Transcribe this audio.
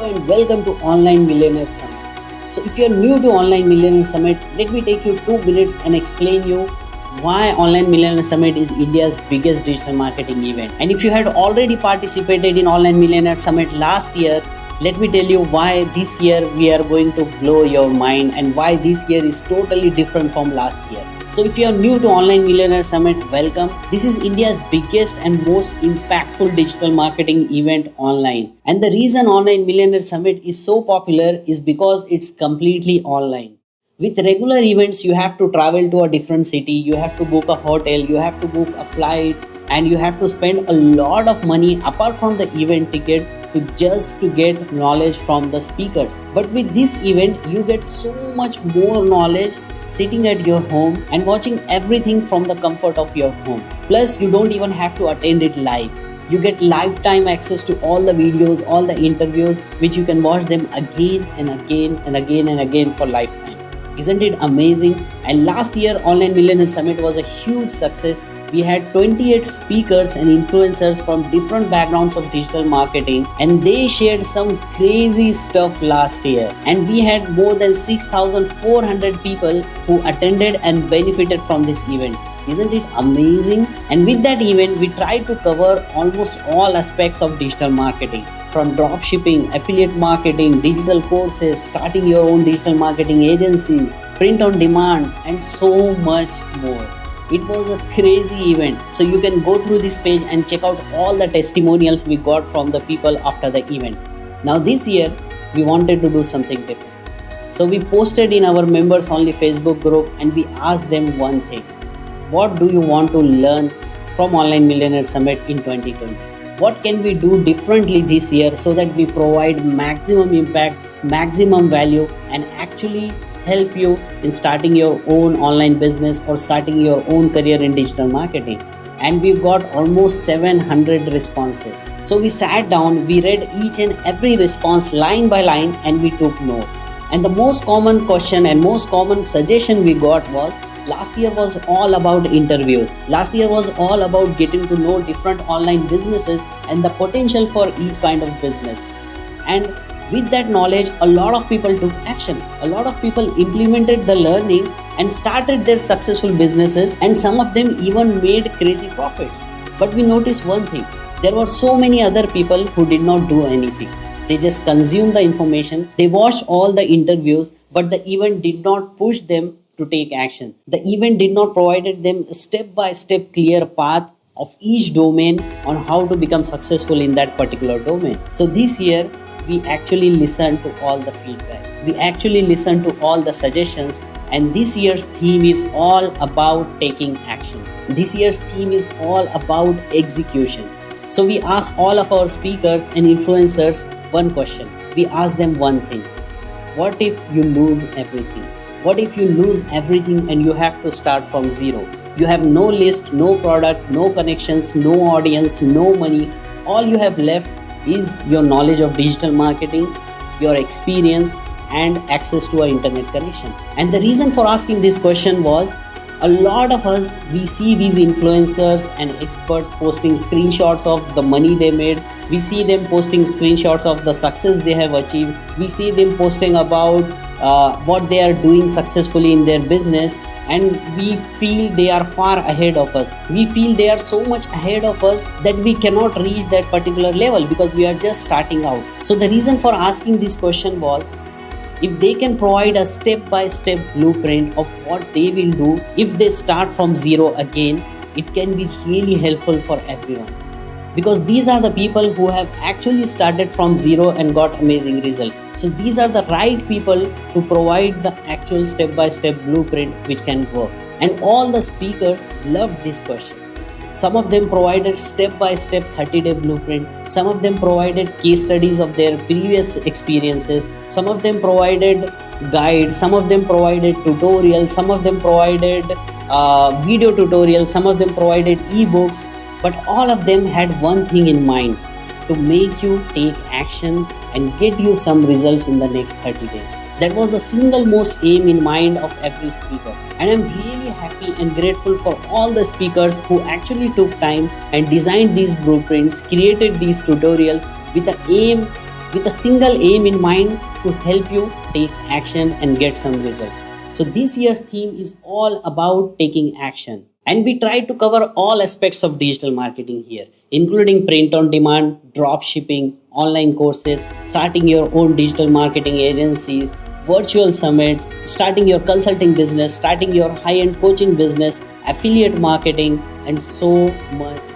and welcome to Online Millionaire Summit. So if you're new to Online Millionaire Summit, let me take you 2 minutes and explain you why Online Millionaire Summit is India's biggest digital marketing event. And if you had already participated in Online Millionaire Summit last year, let me tell you why this year we are going to blow your mind and why this year is totally different from last year. So if you are new to Online Millionaire Summit, welcome. This is India's biggest and most impactful digital marketing event online. And the reason Online Millionaire Summit is so popular is because it's completely online. With regular events, you have to travel to a different city, you have to book a hotel, you have to book a flight, and you have to spend a lot of money apart from the event ticket to get knowledge from the speakers. But with this event, you get so much more knowledge sitting at your home and watching everything from the comfort of your home. Plus, you don't even have to attend it live. You get lifetime access to all the videos, all the interviews, which you can watch them again and again and again and again for lifetime. Isn't it amazing? And last year, Online Millionaire Summit was a huge success. We had 28 speakers and influencers from different backgrounds of digital marketing, and they shared some crazy stuff last year. And we had more than 6,400 people who attended and benefited from this event. Isn't it amazing? And with that event, we tried to cover almost all aspects of digital marketing, from dropshipping, affiliate marketing, digital courses, starting your own digital marketing agency, print on demand, and so much more. It was a crazy event. So you can go through this page and check out all the testimonials we got from the people after the event. Now this year, we wanted to do something different. So we posted in our members only Facebook group and we asked them one thing. What do you want to learn from Online Millionaire Summit in 2020? What can we do differently this year so that we provide maximum impact, maximum value, and actually help you in starting your own online business or starting your own career in digital marketing? And we got almost 700 responses. So we sat down, we read each and every response line by line, and we took notes. And the most common question and most common suggestion we got was, last year was all about interviews. Last year was all about getting to know different online businesses and the potential for each kind of business. And with that knowledge, a lot of people took action. A lot of people implemented the learning and started their successful businesses, and some of them even made crazy profits. But we noticed one thing. There were so many other people who did not do anything. They just consumed the information. They watched all the interviews, but the event did not push them to take action. The event did not provide them a step-by-step clear path of each domain on how to become successful in that particular domain. So this year, we actually listened to all the feedback. We actually listened to all the suggestions, and this year's theme is all about taking action. This year's theme is all about execution. So we asked all of our speakers and influencers one question. We asked them one thing. What if you lose everything? What if you lose everything and you have to start from zero? You have no list, no product, no connections, no audience, no money. All you have left is your knowledge of digital marketing, your experience, and access to an internet connection. And the reason for asking this question was, a lot of us, we see these influencers and experts posting screenshots of the money they made. We see them posting screenshots of the success they have achieved. We see them posting about what they are doing successfully in their business, and we feel they are far ahead of us. We feel they are so much ahead of us that we cannot reach that particular level because we are just starting out. So the reason for asking this question was, if they can provide a step-by-step blueprint of what they will do if they start from zero again, it can be really helpful for everyone. Because these are the people who have actually started from zero and got amazing results. So these are the right people to provide the actual step-by-step blueprint which can work. And all the speakers loved this question. Some of them provided step-by-step 30-day blueprint. Some of them provided case studies of their previous experiences. Some of them provided guides. Some of them provided tutorials. Some of them provided video tutorials. Some of them provided ebooks. But all of them had one thing in mind: to make you take action and get you some results in the next 30 days. That was the single most aim in mind of every speaker. And I'm really happy and grateful for all the speakers who actually took time and designed these blueprints, created these tutorials with the aim with a single aim in mind to help you take action and get some results. So this year's theme is all about taking action. And we try to cover all aspects of digital marketing here, including print on demand, drop shipping, online courses, starting your own digital marketing agency, virtual summits, starting your consulting business, starting your high end coaching business, affiliate marketing, and so much